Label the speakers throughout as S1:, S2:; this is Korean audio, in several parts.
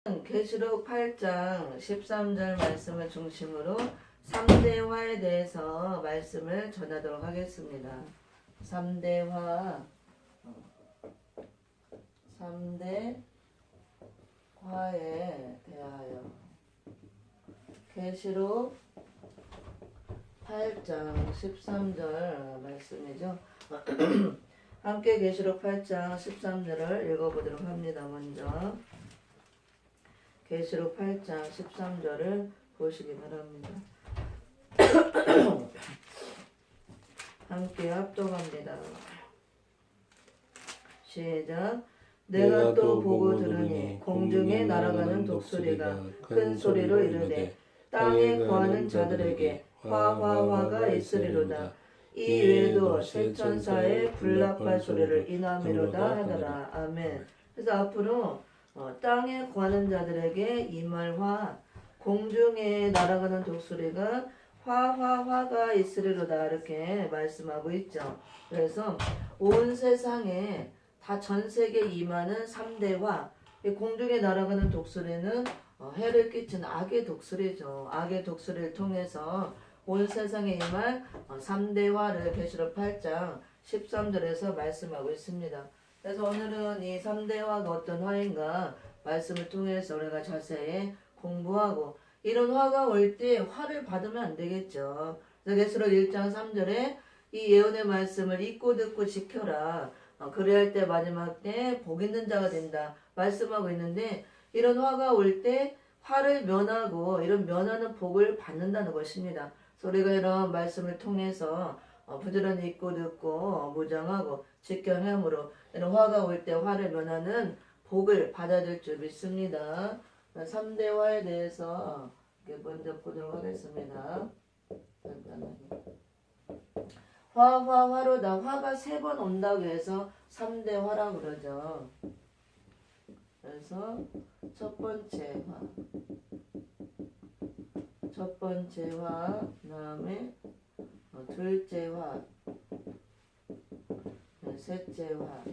S1: 계시록 8장 13절 말씀을 중심으로 3대 화에 대해서 말씀을 전하도록 하겠습니다. 3대 화에 대하여 계시록 8장 13절 말씀이죠. 함께 계시록 8장 13절을 읽어보도록 합니다. 먼저 계시록 8장 13절을 보시기 바랍니다. 함께 합독합니다. 시작. 내가 또 보고 들으니 공중에 날아가는 독수리가 큰 소리로 이르되 땅에 거하는 자들에게 화가 있으리로다. 이 외에도 새 천사의 불납할 소리를 인하미로다 하더라. 아멘. 그래서 앞으로 땅에 거하는 자들에게 임할 공중에 날아가는 독수리가 화가 있으리로다 이렇게 말씀하고 있죠. 그래서 온 세상에 다 전 세계에 임하는 3대 공중에 날아가는 독수리는 해를 끼치는 악의 독수리죠. 악의 독수리를 통해서 온 세상에 임할 3대 화를 계시록 8장 13절에서 말씀하고 있습니다. 그래서 오늘은 이 3대 화가 어떤 화인가 말씀을 통해서 우리가 자세히 공부하고, 이런 화가 올 때 화를 받으면 안 되겠죠. 그래서 계시록 1장 3절에 이 예언의 말씀을 읽고 듣고 지켜라. 그래야 때 마지막 때 복 있는 자가 된다 말씀하고 있는데, 이런 화가 올 때 화를 면하고 이런 면하는 복을 받는다는 것입니다. 그래서 우리가 이런 말씀을 통해서 부지런히 읽고 듣고 무장하고 지켜함으로 이런 화가 올 때 화를 면하는 복을 받아야 될 줄 믿습니다. 3대 화에 대해서 먼저 보도록 하겠습니다. 간단하게. 화로다. 화가 3번 온다고 해서 3대 화라고 그러죠. 그래서 첫 번째 화, 그 다음에 둘째 화, 셋째 화.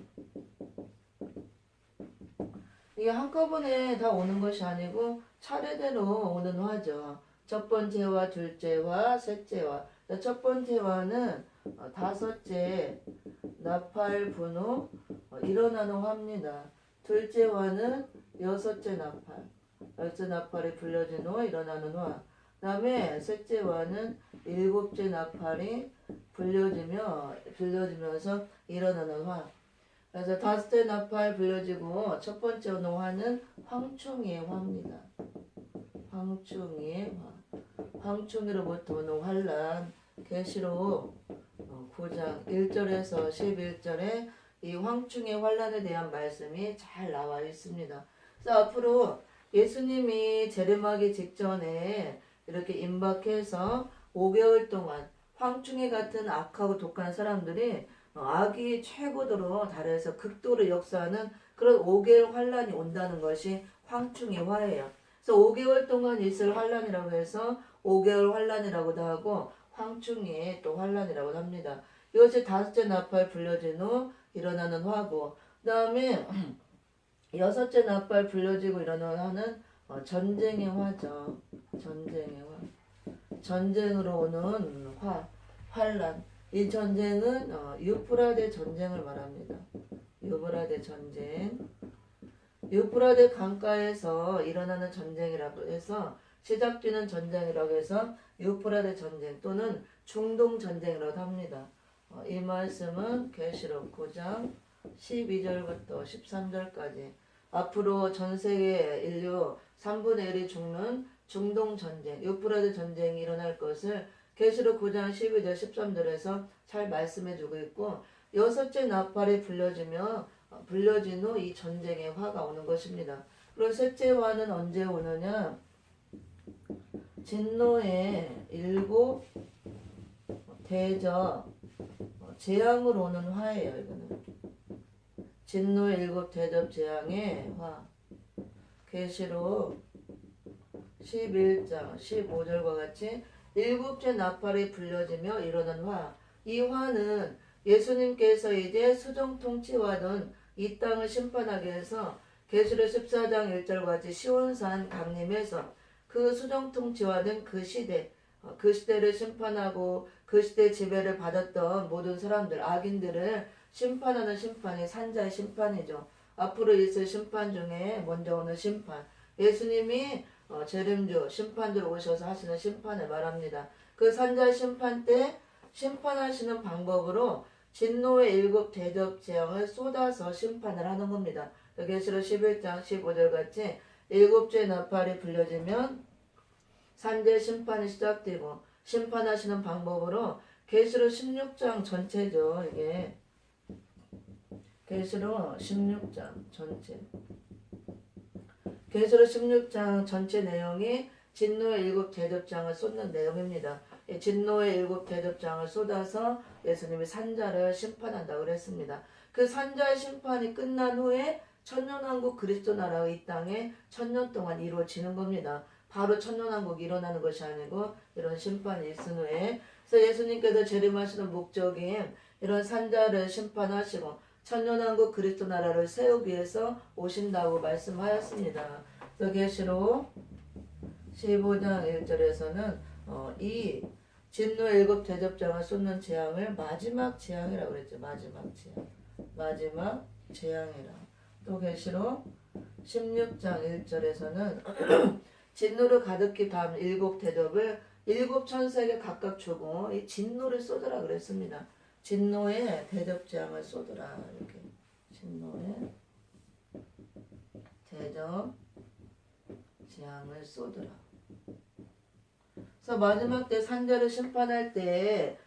S1: 이게 한꺼번에 다 오는 것이 아니고 차례대로 오는 화죠. 첫 번째 화, 둘째 화, 셋째 화. 첫 번째 화는 다섯째 나팔 분후 일어나는 화입니다. 둘째 화는 여섯째 나팔이 불려진 후 일어나는 화. 그 다음에 셋째 화는 일곱째 나팔이 불려지면서 일어나는 화. 그래서 다섯째 나팔 불려지고 첫 번째 오는 화는 황충의 화입니다. 황충의 화. 황충이로부터 오는 환란. 계시록 9장 1절에서 11절에 이 황충의 환란에 대한 말씀이 잘 나와 있습니다. 그래서 앞으로 예수님이 재림하기 직전에 이렇게 임박해서 5개월 동안 황충의 같은 악하고 독한 사람들이 악이 최고도로 달해서 극도로 역사하는 그런 5개월 환란이 온다는 것이 황충의 화예요. 그래서 5개월 동안 있을 환란이라고 해서 5개월 환란이라고도 하고 황충의 또 환란이라고도 합니다. 이것이 다섯째 나팔 불려진 후 일어나는 화고, 그 다음에 여섯째 나팔 불려지고 일어나는 화는 전쟁의 화죠. 전쟁의 화. 전쟁으로 오는 환란. 이 전쟁은 유프라데 전쟁을 말합니다. 유프라데 전쟁. 유프라데 강가에서 일어나는 전쟁이라고 해서 시작되는 전쟁이라고 해서 유프라데 전쟁 또는 중동 전쟁이라고 합니다. 이 말씀은 계시록 9장 12절부터 13절까지 앞으로 전 세계 인류 3분의 1이 죽는 중동 전쟁, 유프라데 전쟁이 일어날 것을 계시록 9장 12절 13절에서 잘 말씀해주고 있고, 여섯째 나팔이 불려진 후 이 전쟁의 화가 오는 것입니다. 그리고 셋째 화는 언제 오느냐? 진노의 7 대접 재앙으로 오는 화예요. 이거는 진노의 7 대접 재앙의 화. 계시록 11장 15절과 같이 7째 나팔이 불려지며 일어난 화. 이 화는 예수님께서 이제 수정 통치하던 이 땅을 심판하기 위해서 계시록 14장 1절 같이 시온산 강림에서 그 수정통치와는 그 시대 그 시대를 심판하고 그 시대 지배를 받았던 모든 사람들 악인들을 심판하는 심판이 산자의 심판이죠. 앞으로 있을 심판 중에 먼저 오는 심판 예수님이 재림주 심판주로 오셔서 하시는 심판을 말합니다. 그 산자의 심판 때 심판하시는 방법으로 진노의 7 대접 재앙을 쏟아서 심판을 하는 겁니다. 계시록 11장 15절 같이 7째 나팔이 불려지면 산재 심판이 시작되고 심판하시는 방법으로 계시록 16장 전체죠. 이게 계시록 16장 전체 계시록 16장 전체 내용이 진노의 7 대접장을 쏟는 내용입니다. 진노의 7 대접장을 쏟아서 예수님이 산자를 심판한다고 그랬습니다. 그 산자의 심판이 끝난 후에 천년왕국 그리스도 나라가 이 땅에 1000년 동안 이루어지는 겁니다. 바로 천년왕국이 일어나는 것이 아니고 이런 심판이 있은 후에 그래서 예수님께서 재림하시는 목적인 이런 산자를 심판하시고 천년왕국 그리스도 나라를 세우기 위해서 오신다고 말씀하였습니다. 그래서 계시록 15장 1절에서는 이 진노의 7 대접장을 쏟는 재앙을 마지막 재앙이라고 그랬죠. 마지막 재앙. 마지막 재앙이라. 또 계시록 16장 1절에서는 진노를 가득히 담은 7 대접을 7 천사에게 각각 주고 이 진노를 쏟으라 그랬습니다. 진노의 대접 재앙을 쏟으라. 이렇게 진노의 대접 재앙을 쏟으라. 그래서 마지막 때 산자를 심판할 때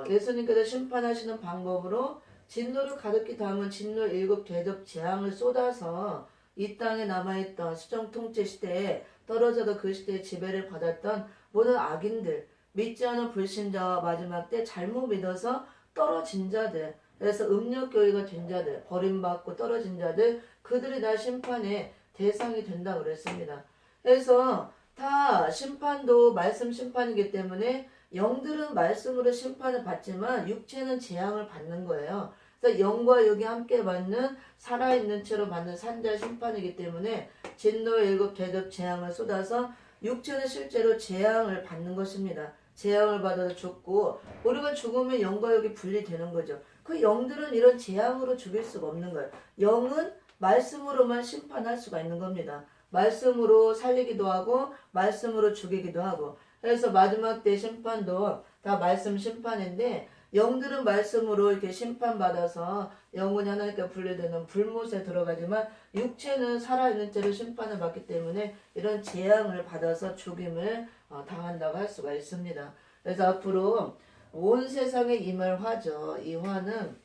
S1: 예수님께서 심판하시는 방법으로 진노를 가득히 담은 진노 7 대접 재앙을 쏟아서 이 땅에 남아있던 수정통치 시대에 떨어져도 그 시대의 지배를 받았던 모든 악인들 믿지 않은 불신자와 마지막 때 잘못 믿어서 떨어진 자들 그래서 음력교회가 된 자들 버림받고 떨어진 자들 그들이 다 심판의 대상이 된다고 그랬습니다. 그래서 다 심판도 말씀 심판이기 때문에 영들은 말씀으로 심판을 받지만 육체는 재앙을 받는 거예요. 그래서 영과 육이 함께 받는 살아있는 채로 받는 산자 심판이기 때문에 진노의 7 대접 재앙을 쏟아서 육체는 실제로 재앙을 받는 것입니다. 재앙을 받아서 죽고 우리가 죽으면 영과 육이 분리되는 거죠. 그 영들은 이런 재앙으로 죽일 수가 없는 거예요. 영은 말씀으로만 심판할 수가 있는 겁니다. 말씀으로 살리기도 하고 말씀으로 죽이기도 하고 그래서 마지막 때 심판도 다 말씀 심판인데 영들은 말씀으로 이렇게 심판받아서 영혼이 하나님께 분리되는 불못에 들어가지만 육체는 살아있는 채로 심판을 받기 때문에 이런 재앙을 받아서 죽임을 당한다고 할 수가 있습니다. 그래서 앞으로 온 세상에 임할 화죠. 이 화는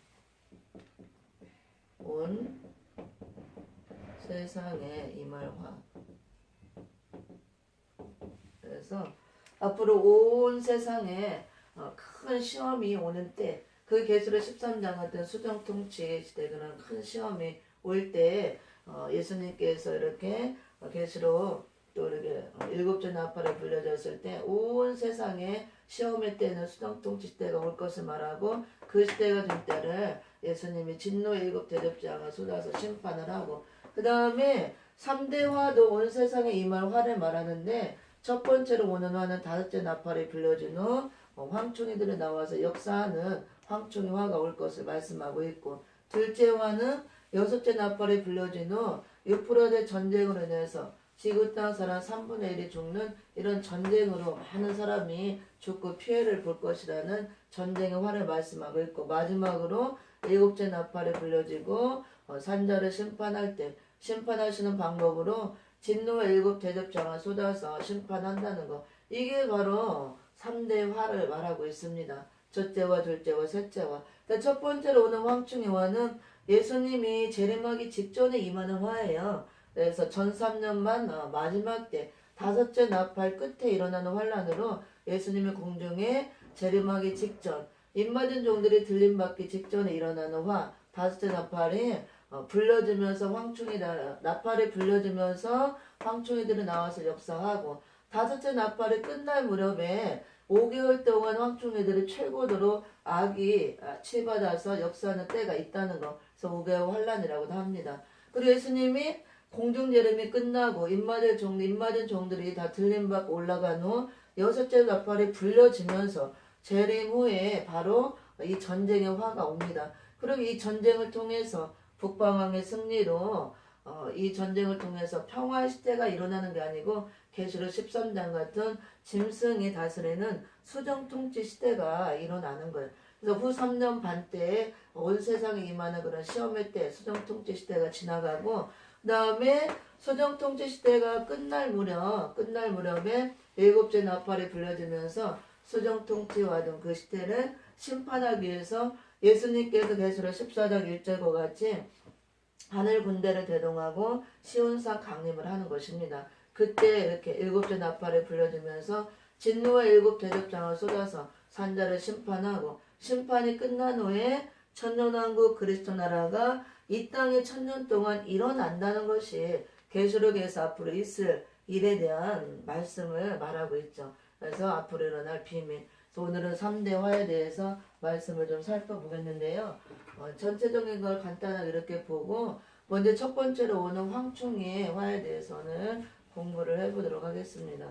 S1: 온 세상에 임할 화. 그래서 앞으로 온 세상에 큰 시험이 오는 때, 그 계시록 13장 같은 수정통치 시대 그런 큰 시험이 올 때 예수님께서 이렇게 계시록 또 이렇게 7째 나팔을 불려졌을 때 온 세상에 시험의 때는 수정통치 시대가 올 것을 말하고 그 시대가 된 때를 예수님이 진노의 7 대접장을 쏟아서 심판을 하고 그 다음에 3대 화도 온 세상에 임할 화를 말하는데 첫 번째로 오는 화는 5째 나팔이 불려진 후 황충이들이 나와서 역사하는 황충의 화가 올 것을 말씀하고 있고 둘째 화는 6째 나팔이 불려진 후 유프라데 전쟁으로 인해서 지구 땅 사람 3분의 1이 죽는 이런 전쟁으로 많은 사람이 죽고 피해를 볼 것이라는 전쟁의 화를 말씀하고 있고 마지막으로 7째 나팔이 불려지고 산자를 심판할 때 심판하시는 방법으로 진노의 7 대접장을 쏟아서 심판한다는 거 이게 바로 3대 화를 말하고 있습니다. 첫째와 둘째와 셋째와 첫 번째로 오는 황충의 화는 예수님이 재림하기 직전에 임하는 화예요. 그래서 전 3년만 마지막 때 5째 나팔 끝에 일어나는 환란으로 예수님의 공중에 재림하기 직전 입맞은 종들이 들림받기 직전에 일어나는 화 5째 나팔이 불려지면서 나팔이 불려지면서 황충이들이 나와서 역사하고 5째 나팔이 끝날 무렵에 5개월 동안 황충이들이 최고도로 악이 치받아서 역사하는 때가 있다는 거. 그래서 5개월 환란이라고도 합니다. 그리고 예수님이 공중제름이 끝나고 입맞은 종들이 다 들림받고 올라간 후 여섯째 나팔이 불려지면서 재림 후에 바로 이 전쟁의 화가 옵니다. 그리고 이 전쟁을 통해서 북방왕의 승리로 이 전쟁을 통해서 평화의 시대가 일어나는 게 아니고 계시록 13장 같은 짐승이 다스리는 수정통치 시대가 일어나는 거예요. 그래서 후 3년 반 때에 온 세상에 임하는 그런 시험의 때 수정통치 시대가 지나가고 그 다음에 수정통치 시대가 끝날 무렵에 일곱째 나팔이 불려지면서 수정통치와 그 시대를 심판하기 위해서 예수님께서 계시록 14장 1절과 같이 하늘 군대를 대동하고 시온산 강림을 하는 것입니다. 그때 이렇게 일곱째 나팔이 불려지면서 진노와 일곱 대접장을 쏟아서 산자를 심판하고 심판이 끝난 후에 천년왕국 그리스도 나라가 이 땅에 천년 동안 일어난다는 것이 계시록에서 앞으로 있을 일에 대한 말씀을 말하고 있죠. 그래서 앞으로 일어날 비밀. 그래서 오늘은 3대 화에 대해서 말씀을 좀 살펴보겠는데요. 전체적인 걸 간단하게 이렇게 보고 먼저 첫 번째로 오는 황충의 화에 대해서는 공부를 해보도록 하겠습니다.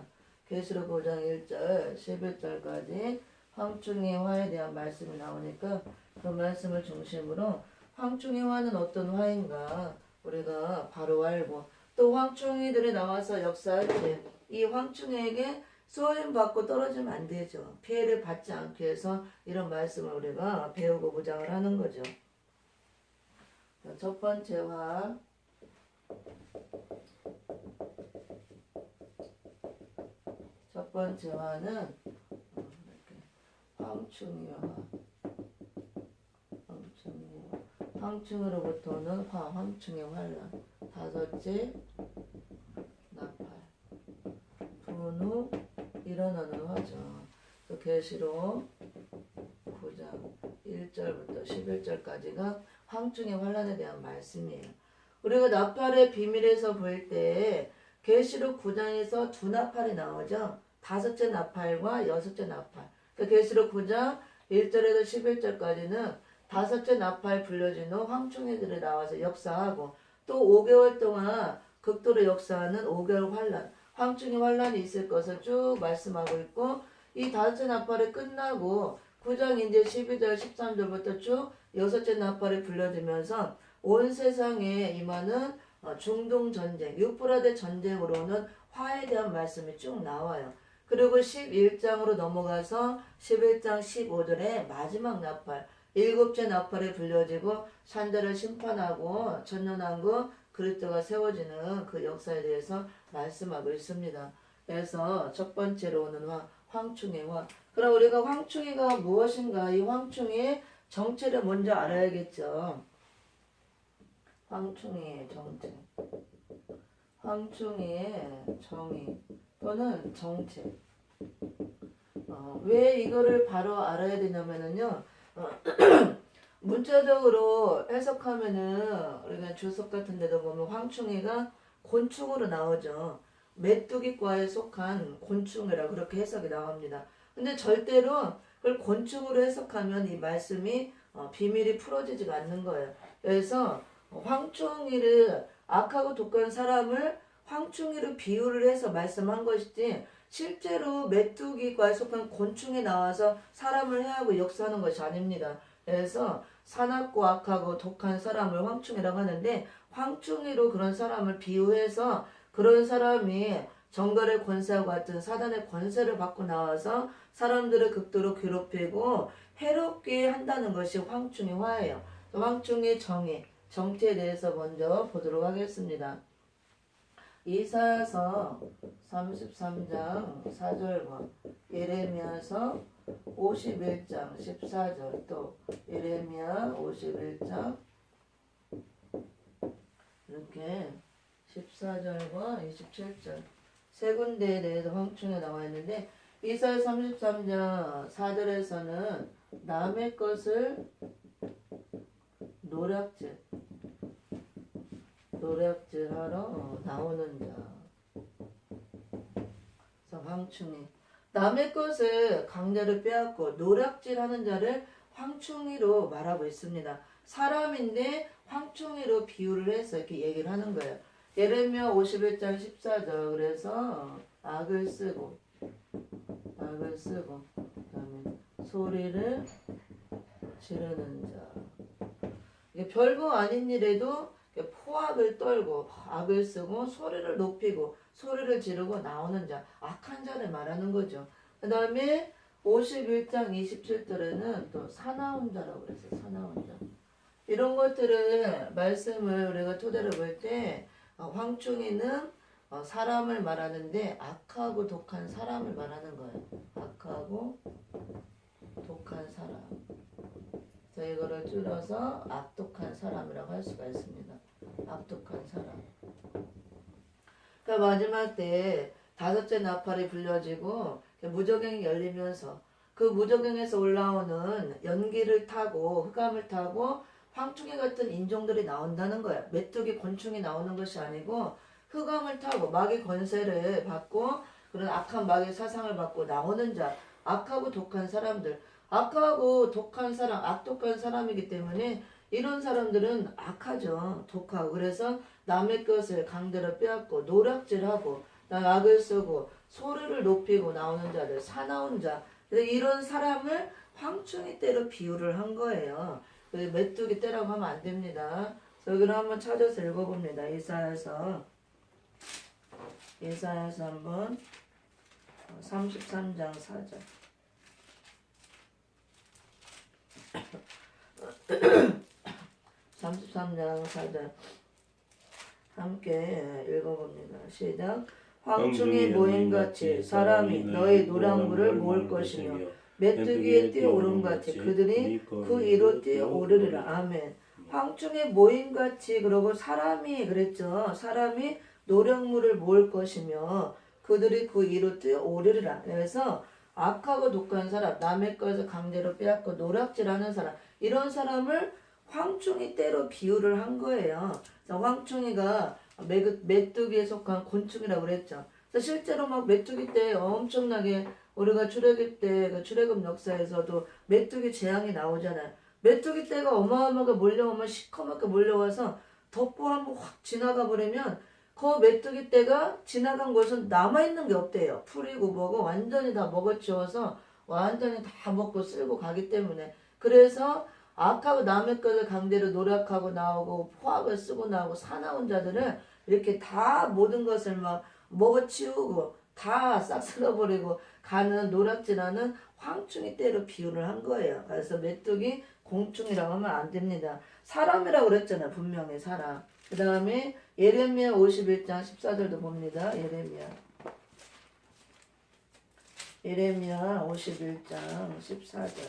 S1: 계시록 5장 1절 11절까지 황충의 화에 대한 말씀이 나오니까 그 말씀을 중심으로 황충의 화는 어떤 화인가 우리가 바로 알고 또 황충이들이 나와서 역사할 때 이 황충에게 쏘임 받고 떨어지면 안 되죠. 피해를 받지 않기 위해서 이런 말씀을 우리가 배우고 무장을 하는 거죠. 첫 번째 화. 첫 번째 화는 황충의 화. 황충으로부터는 황충의 환란. 다섯째 나팔. 분후 일어나는 화죠. 또 계시록 9장 1절부터 11절까지가 황충의 환란에 대한 말씀이에요. 우리가 나팔의 비밀에서 볼 때 계시록 9장에서 두 나팔이 나오죠. 다섯째 나팔과 여섯째 나팔. 계시록 9장 1절에서 11절까지는 다섯째 나팔 불려진 후 황충이들이 나와서 역사하고 또 5개월 동안 극도로 역사하는 5개월 환란. 황충의 환란이 있을 것을 쭉 말씀하고 있고 이 다섯째 나팔이 끝나고 9장 이제 12절 13절부터 쭉 여섯째 나팔이 불려지면서 온 세상에 임하는 중동 전쟁, 유프라데 전쟁으로는 화에 대한 말씀이 쭉 나와요. 그리고 11장으로 넘어가서 11장 15절에 마지막 나팔, 일곱째 나팔이 불려지고 산자를 심판하고 천년왕국 그리스도가 세워지는 그 역사에 대해서 말씀하고 있습니다. 그래서 첫 번째로 오는 황충의 화. 그럼 우리가 황충이가 무엇인가 이 황충의 정체를 먼저 알아야겠죠. 황충이의 정체. 황충이의 정의 또는 정체. 왜 이거를 바로 알아야 되냐면요. 문자적으로 해석하면은 우리가 주석 같은 데도 보면 황충이가 곤충으로 나오죠. 메뚜기과에 속한 곤충이라 그렇게 해석이 나옵니다. 근데 절대로 그걸 곤충으로 해석하면 이 말씀이 비밀이 풀어지지가 않는 거예요. 그래서 황충이를 악하고 독한 사람을 황충이로 비유를 해서 말씀한 것이지 실제로 메뚜기과에 속한 곤충이 나와서 사람을 해하고 역사하는 것이 아닙니다. 그래서 사납고 악하고 독한 사람을 황충이라고 하는데 황충이로 그런 사람을 비유해서 그런 사람이 정갈의 권세와 같은 사단의 권세를 받고 나와서 사람들을 극도로 괴롭히고 해롭게 한다는 것이 황충의 화예요. 황충의 정체에 대해서 먼저 보도록 하겠습니다. 이사야서 33장 4절과 예레미야서 51장 14절 또 예레미야 51장 이렇게 14절과 27절 세 군데에 대해서 황충에 나와 있는데 이사야 33장 4절에서는 남의 것을 노략질하러 나오는 자. 그래서 황충이 남의 것을 강자를 빼앗고 노략질하는 자를 황충이로 말하고 있습니다. 사람인데 황충이로 비유를 해서 이렇게 얘기를 하는 거예요. 예레미야 51장 14절 그래서 악을 쓰고 그다음에 소리를 지르는 자. 이게 별거 아닌 일에도 포악을 떨고 악을 쓰고 소리를 높이고 소리를 지르고 나오는 자, 악한 자를 말하는 거죠. 그 다음에 51장 27절에는 또 사나운 자라고 그랬어요. 사나운 자. 이런 것들을 말씀을 우리가 토대로 볼 때 황충이는 사람을 말하는데 악하고 독한 사람을 말하는 거예요. 악하고 독한 사람. 그래서 이거를 줄여서 악독한 사람이라고 할 수가 있습니다. 악독한 사람. 그러니까 마지막 때 다섯째 나팔이 불려지고 무저갱이 열리면서 그 무저갱에서 올라오는 연기를 타고 흑암을 타고 황충이 같은 인종들이 나온다는 거야. 메뚜기 곤충이 나오는 것이 아니고 흑암을 타고 마귀 권세를 받고 그런 악한 마귀 사상을 받고 나오는 자, 악하고 독한 사람들. 악하고 독한 사람, 악독한 사람이기 때문에 이런 사람들은 악하죠. 독하고. 그래서 남의 것을 강제로 빼앗고 노략질하고 악을 쓰고 소리를 높이고 나오는 자들, 사나운 자. 이런 사람을 황충이 때로 비유를 한 거예요. 메뚜기 때라고 하면 안 됩니다. 여기를 한번 찾아서 읽어봅니다. 이사야서 한번 33장 4절. 33장 4절 함께 읽어봅니다. 시작. 황충이 모임같이 사람이 너희 노량물을 모을 것이며 메뚜기에 뛰어오름같이 그들이 그 위로 뛰어오르리라. 아멘. 황충의 모임같이 그러고 사람이 그랬죠. 사람이 노량물을 모을 것이며 그들이 그 위로 뛰어오르리라. 그래서 악하고 독한 사람, 남의 것을 강제로 빼앗고 노략질하는 사람, 이런 사람을 황충이 때로 비유를 한 거예요. 그래서 황충이가 메뚜기에 속한 곤충이라고 그랬죠. 그래서 실제로 막 메뚜기 때 엄청나게 우리가 출애굽 때 그 출애굽 역사에서도 메뚜기 재앙이 나오잖아요. 메뚜기 떼가 어마어마하게 몰려오면 시커멓게 몰려와서 덮고 한번 확 지나가 버리면 그 메뚜기 떼가 지나간 곳은 남아있는 게 없대요. 풀이고 뭐고 완전히 다 먹어치워서 완전히 다 먹고 쓸고 가기 때문에. 그래서 악하고 남의 것을 강제로 노력하고 나오고 포악을 쓰고 나오고 사나운 자들은 이렇게 다 모든 것을 막 먹어치우고 다 싹 쓸어버리고 가는 노략질하는 황충이 때로 비유를 한 거예요. 그래서 메뚜기 공충이라고 하면 안 됩니다. 사람이라고 그랬잖아요. 분명히 사람. 그 다음에 예레미야 51장 14절도 봅니다. 예레미야 51장 14절.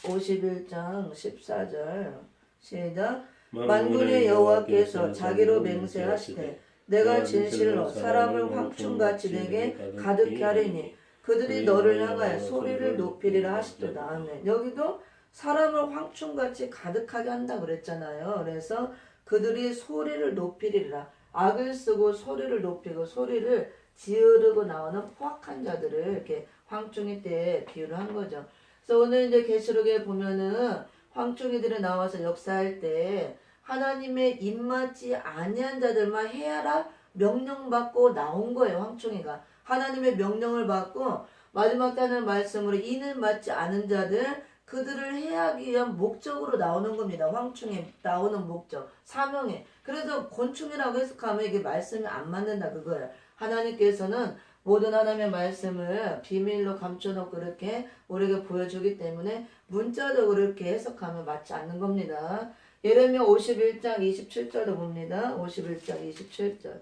S1: 51장 14절 시작. 만군의 여호와께서 자기로 맹세하시되 내가 진실로 사람을 황충같이 내게 가득히 하리니 그들이 너를 향하여 소리를 높이리라 하시도다. 아멘. 여기도 사람을 황충같이 가득하게 한다 그랬잖아요. 그래서 그들이 소리를 높이리라. 악을 쓰고 소리를 높이고 소리를 지르고 나오는 포악한 자들을 이렇게 황충이 때 비유를 한 거죠. 그래서 오늘 이제 계시록에 보면은 황충이들이 나와서 역사할 때 하나님의 입맞지 아니한 자들만 해야라 명령받고 나온 거예요. 황충이가 하나님의 명령을 받고 마지막 단의 말씀으로 이는 맞지 않은 자들 그들을 해하기 위한 목적으로 나오는 겁니다. 황충이 나오는 목적 사명에. 그래서 곤충이라고 해석하면 이게 말씀이 안 맞는다 그거예요. 하나님께서는 모든 하나님의 말씀을 비밀로 감춰놓고 이렇게 우리에게 보여주기 때문에 문자적으로 이렇게 해석하면 맞지 않는 겁니다. 예레미야 51장 27절도 봅니다. 51장 27절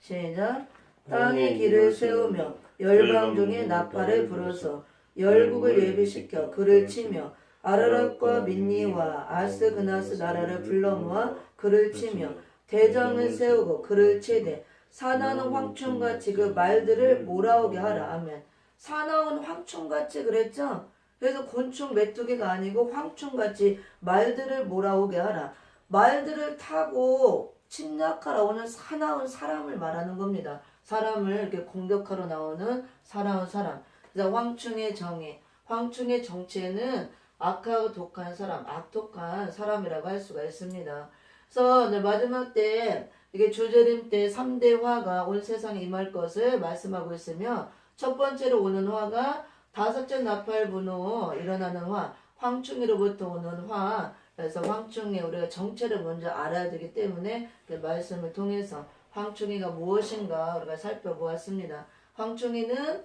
S1: 시작. 땅에 길을 세우며 열방 중에 나팔을 불어서 열국을 예비시켜 그를 치며 아라락과 민니와 아스그나스 나라를 불러 모아 그를 치며 대장을 세우고 그를 치되 사나운 황충같이 그 말들을 몰아오게 하라. 아멘. 사나운 황충같이 그랬죠? 그래서 곤충 메뚜기가 아니고 황충같이 말들을 몰아오게 하라. 말들을 타고 침략하러 오는 사나운 사람을 말하는 겁니다. 사람을 이렇게 공격하러 나오는 사나운 사람. 그래서 황충의 정의, 황충의 정체는 악하고 독한 사람, 악독한 사람이라고 할 수가 있습니다. 그래서 이제 마지막 때 이게 주재림 때 3대 화가 온 세상에 임할 것을 말씀하고 있으며 첫 번째로 오는 화가 다섯째 나팔 분후 일어나는 화, 황충이로부터 오는 화. 그래서 황충이 우리가 정체를 먼저 알아야 되기 때문에 그 말씀을 통해서 황충이가 무엇인가 우리가 살펴보았습니다. 황충이는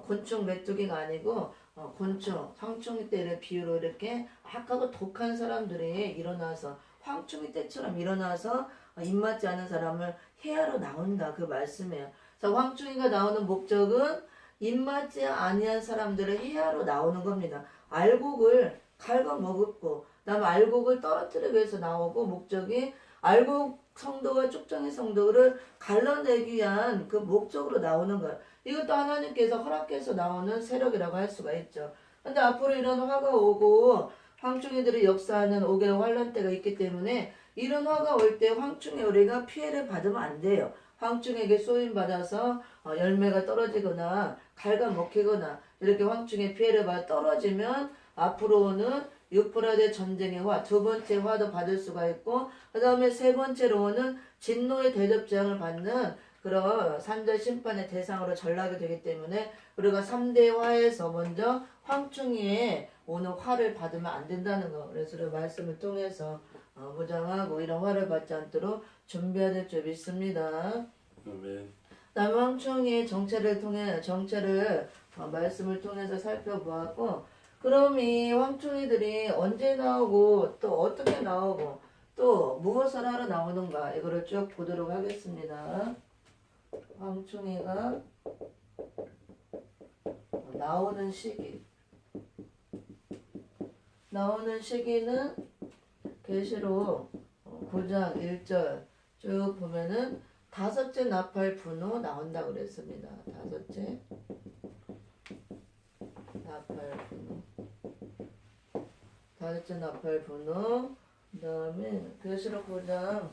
S1: 곤충 메뚜기가 아니고 곤충, 황충이 때를 비유로 이렇게 악하고 독한 사람들이 일어나서 황충이 때처럼 일어나서 입맞지 않은 사람을 해하러 나온다 그 말씀이에요. 그래서 황충이가 나오는 목적은 입맞지 아니한 사람들을 해하러 나오는 겁니다. 알곡을 갉아먹고 그다음에 알곡을 떨어뜨리기 위해서 나오고 목적이 알곡 성도와 쭉정이 성도를 갈라내기 위한 그 목적으로 나오는 거예요. 이것도 하나님께서 허락해서 나오는 세력이라고 할 수가 있죠. 근데 앞으로 이런 화가 오고 황충이들이 역사하는 5개월 환란 때가 있기 때문에 이런 화가 올 때 황충의 우리가 피해를 받으면 안 돼요. 황충에게 쏘임받아서 열매가 떨어지거나 갉아먹히거나 이렇게 황충의 피해를 받아 떨어지면 앞으로는 유프라데 전쟁의 화, 두 번째 화도 받을 수가 있고 그 다음에 세 번째로는 진노의 대접장을 받는 그런 산자 심판의 대상으로 전락이 되기 때문에 우리가 3대 화에서 먼저 황충이에 오는 화를 받으면 안 된다는 거. 그래서 그 말씀을 통해서 무장하고 이런 화를 받지 않도록 준비해야 될 줄 믿습니다.
S2: 아멘.
S1: 다음 황충이의 정체를 말씀을 통해서 살펴보았고 그럼 이 황충이들이 언제 나오고 또 어떻게 나오고 또 무엇을 하러 나오는가 이거를 쭉 보도록 하겠습니다. 황충이가 나오는 시기는 계시록 9장 1절 쭉 보면은 다섯째 나팔 분후 나온다고 그랬습니다. 다섯째 나팔 분후 그 다음에 계시록 9장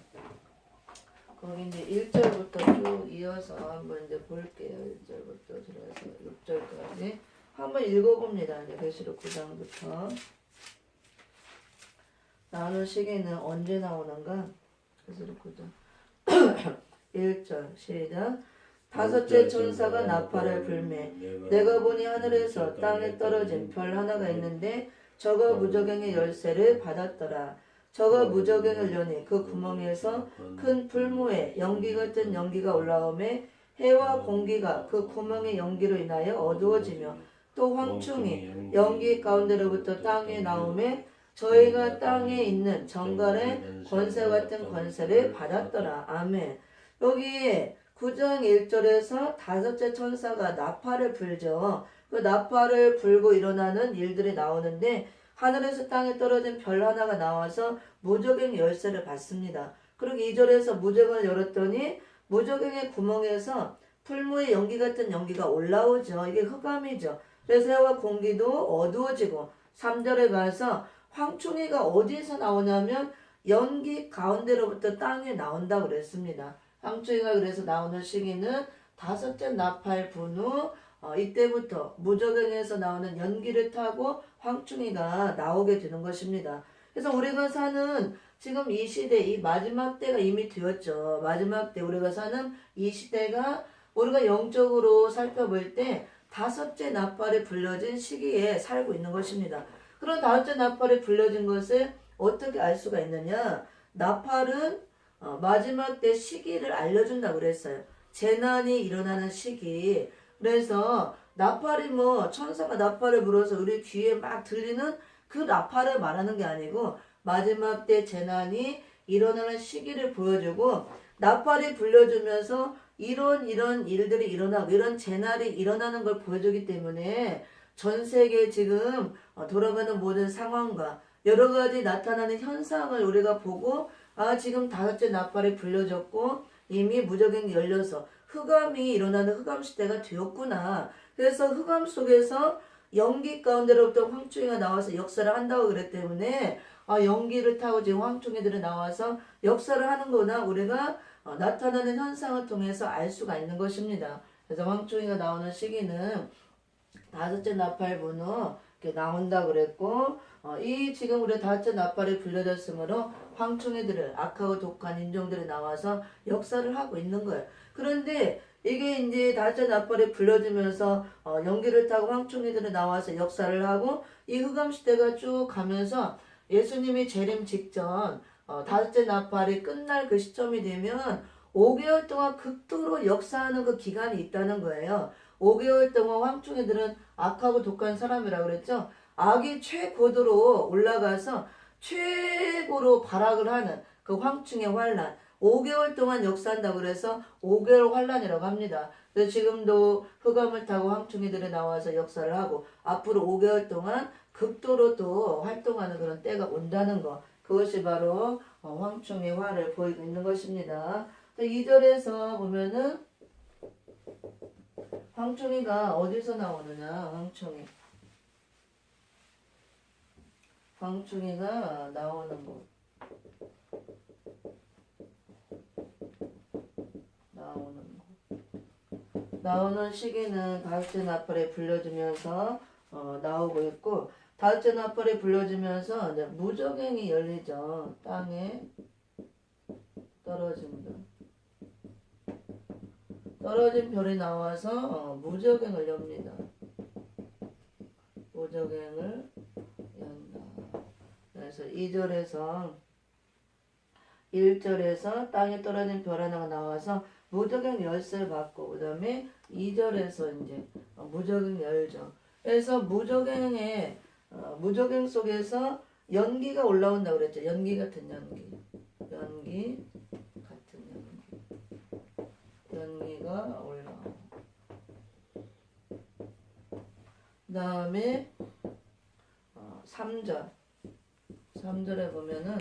S1: 거기 이제 1절부터 쭉 이어서 한번 이제 볼게요. 1절부터 들어서 6절까지 한번 읽어봅니다. 이제 계시록 9장부터 나오는 시기는 언제 나오는가? 계시록 9장 1절 시작. 다섯째 천사가 나팔을 불매 내가 보니 하늘에서 땅에 떨어진 별 하나가 있는데 저가 무저갱의 열쇠를 받았더라. 저가 무저갱을 여니 그 구멍에서 큰 풀무에 연기 같은 연기가 올라오매 해와 공기가 그 구멍의 연기로 인하여 어두워지며 또 황충이 연기 가운데로부터 땅에 나오매 저희가 땅에 있는 정갈의 권세 같은 권세를 받았더라. 아멘. 여기 9장 1절에서 다섯째 천사가 나팔을 불죠. 그 나팔을 불고 일어나는 일들이 나오는데 하늘에서 땅에 떨어진 별 하나가 나와서 무저갱 열쇠를 받습니다. 그리고 2절에서 무저갱을 열었더니 무저갱의 구멍에서 풀무의 연기 같은 연기가 올라오죠. 이게 흑암이죠. 그래서 해와 공기도 어두워지고 3절에 가서 황충이가 어디에서 나오냐면 연기 가운데로부터 땅에 나온다고 그랬습니다. 황충이가 그래서 나오는 시기는 다섯째 나팔 분후 이때부터 무저갱에서 나오는 연기를 타고 황충이가 나오게 되는 것입니다. 그래서 우리가 사는 지금 이 시대, 이 마지막 때가 이미 되었죠. 마지막 때 우리가 사는 이 시대가 우리가 영적으로 살펴볼 때 다섯째 나팔이 불려진 시기에 살고 있는 것입니다. 그런 다섯째 나팔이 불려진 것을 어떻게 알 수가 있느냐? 나팔은 마지막 때 시기를 알려준다고 그랬어요. 재난이 일어나는 시기. 그래서 나팔이 천사가 나팔을 불어서 우리 귀에 막 들리는 그 나팔을 말하는 게 아니고 마지막 때 재난이 일어나는 시기를 보여주고 나팔이 불려주면서 이런 일들이 일어나고 이런 재난이 일어나는 걸 보여주기 때문에 전 세계 지금 돌아가는 모든 상황과 여러 가지 나타나는 현상을 우리가 보고 지금 다섯째 나팔이 불려졌고 이미 무저갱이 열려서 흑암이 일어나는 흑암 시대가 되었구나. 그래서 흑암 속에서 연기 가운데로부터 황충이가 나와서 역사를 한다고 그랬기 때문에 연기를 타고 지금 황충이들이 나와서 역사를 하는구나. 우리가 나타나는 현상을 통해서 알 수가 있는 것입니다. 그래서 황충이가 나오는 시기는 다섯째 나팔 분후 이렇게 나온다고 그랬고 이 지금 우리 다째 나팔이 불려졌으므로 황충이들을 악하고 독한 인종들이 나와서 역사를 하고 있는 거예요. 그런데 이게 이제 다째 나팔이 불려지면서 연기를 타고 황충이들이 나와서 역사를 하고 이 흑암 시대가 쭉 가면서 예수님이 재림 직전 다섯째 나팔이 끝날 그 시점이 되면 5개월 동안 극도로 역사하는 그 기간이 있다는 거예요. 5개월 동안 황충이들은 악하고 독한 사람이라고 그랬죠. 악이 최고도로 올라가서 최고로 발악을 하는 그 황충의 환란 5개월 동안 역사한다고 그래서 5개월 환란이라고 합니다. 그래서 지금도 흑암을 타고 황충이들이 나와서 역사를 하고 앞으로 5개월 동안 극도로 또 활동하는 그런 때가 온다는 거. 그것이 바로 황충의 화를 보이고 있는 것입니다. 2절에서 보면은 황충이가 어디서 나오느냐. 황충이가 나오는 곳. 나오는 시기는 다섯째 나팔에 불려지면서 나오고 있고 다섯째 나팔에 불려지면서 이제 무적행이 열리죠. 땅에 떨어진 별. 떨어진 별이 나와서 무적행을 엽니다. 무적행을 연다. 그래서 2절에서 1절에서 땅에 떨어진 별 하나가 나와서 무적행 열쇠를 받고 그 다음에 2절에서 이제 무적행 열죠. 그래서 무적행 속에서 연기가 올라온다고 그랬죠. 연기 같은 연기. 연기가 올라오고 그 다음에 3절에 보면은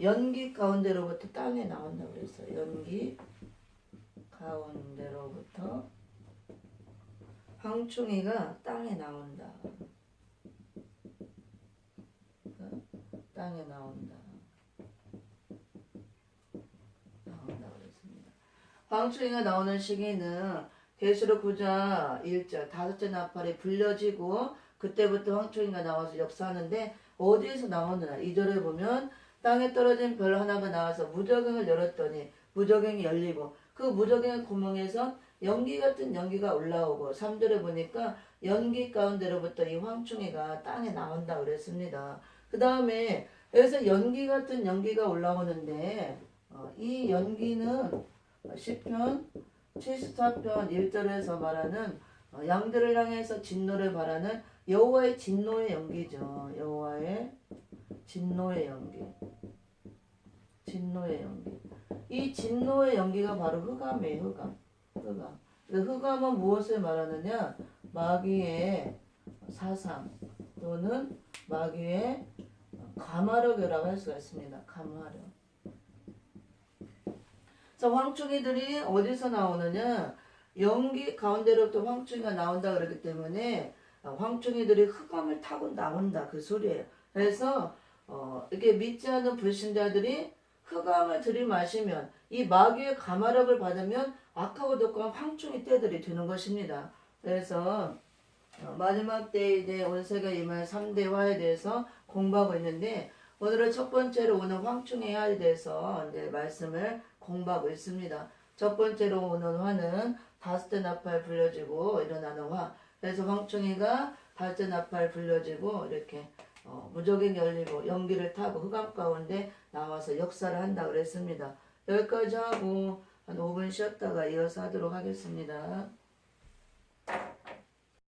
S1: 연기 가운데로부터 땅에 나온다고 그랬어요. 연기 가운데로부터 황충이가 땅에 나온다. 땅에 나온다 그랬습니다. 황충이가 나오는 시기는 계시록 9장 1절 다섯째 나팔이 불려지고 그때부터 황충이가 나와서 역사하는데 어디에서 나오느냐. 2절에 보면 땅에 떨어진 별 하나가 나와서 무적행을 열었더니 무적행이 열리고 그 무적행의 구멍에서 연기 같은 연기가 올라오고 3절에 보니까 연기 가운데로부터 이 황충이가 땅에 나온다 그랬습니다. 그 다음에 여기서 연기 같은 연기가 올라오는데 이 연기는 시편 74편 1절에서 말하는 양들을 향해서 진노를 바라는 여호와의 진노의 연기죠. 여호와의 진노의 연기. 이 진노의 연기가 바로 흑암이에요. 흑암은 무엇을 말하느냐? 마귀의 사상 또는 마귀의 감화력이라고 할 수가 있습니다. 감화력. 그래서 황충이들이 어디서 나오느냐? 연기 가운데로부터 황충이가 나온다 그러기 때문에 황충이들이 흑암을 타고 나온다 그 소리예요. 그래서 이렇게 믿지 않는 불신자들이 흑암을 들이마시면 이 마귀의 감화력을 받으면 악하고 독한 황충이 때들이 되는 것입니다. 그래서 마지막 때에 이제 온 세계 임할 3대 화에 대해서 공부하고 있는데 오늘은 첫 번째로 오는 황충의 화에 대해서 이제 말씀을 공부하고 있습니다. 첫 번째로 오는 화는 다섯째 나팔 불려지고 일어나는 화. 그래서 황충이가 다섯째 나팔 불려지고 이렇게 무적행 열리고 연기를 타고 흑암 가운데 나와서 역사를 한다 그랬습니다. 여기까지 하고 한 5분 쉬었다가 이어서 하도록 하겠습니다.